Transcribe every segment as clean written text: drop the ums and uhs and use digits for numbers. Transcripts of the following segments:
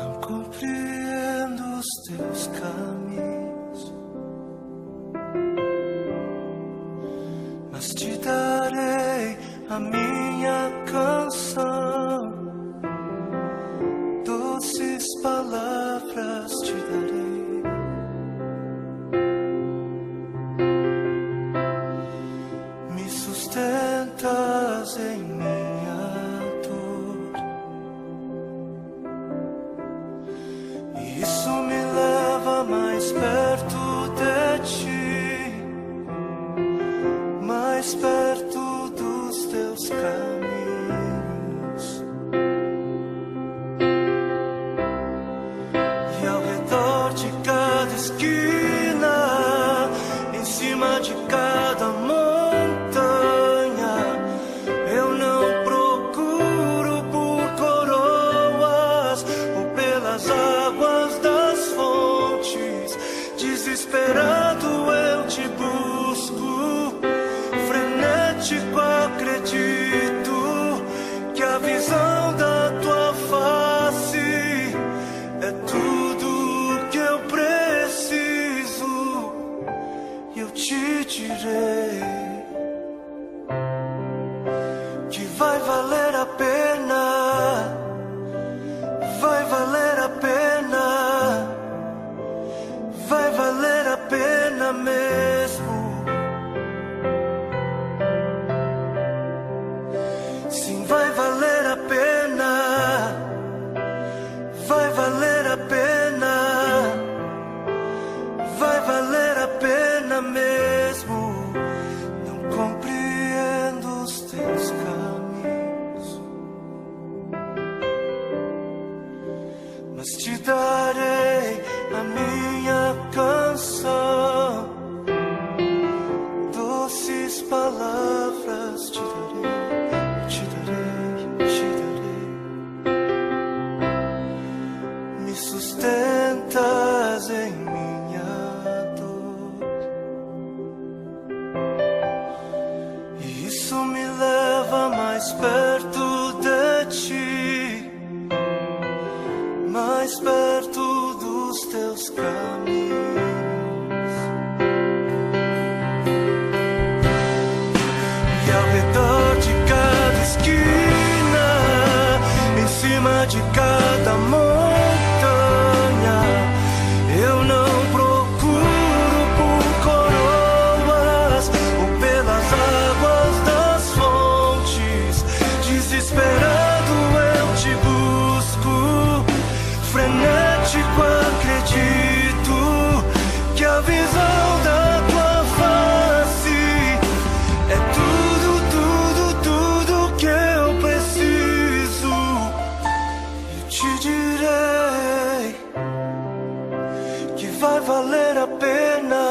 Não compreendo os teus caminhos, mas te darei a minha canção. Doces palavras te darei. Me sustentas em minha dor, e isso me leva mais perto de ti, mais perto dos teus caminhos. E ao redor de cada esquina, em cima de cada montanha, eu não procuro por coroas ou pelas águas das fontes. Desesperado eu te busco, frenético acredito que a visão da tua face é tudo que eu preciso. E eu te direi que vai valer a pena, vai valer a pena, vai valer a pena mesmo. Sim, vai valer a pena, vai valer a pena, vai valer a pena mesmo. Não compreendo os teus caminhos, mas te darei a minha canção. Doces palavras te darei, te darei, te darei. Me sustentas em minha dor, e isso me leva mais perto de ti, mais perto dos teus caminhos. E ao redor de cada esquina, em cima de cada montanha, eu não procuro por coroas ou pelas águas das fontes. Desesperado eu te busco, frenético acredito que a visão da tua face é tudo, tudo, tudo que eu preciso. Eu te direi que vai valer a pena,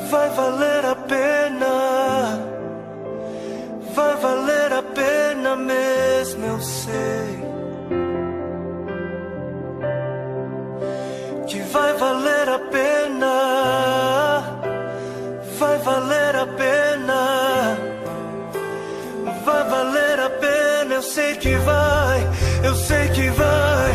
vai valer a pena, vai valer a pena mesmo, eu sei. Que vai valer a pena, vai valer a pena, vai valer a pena. Eu sei que vai, eu sei que vai.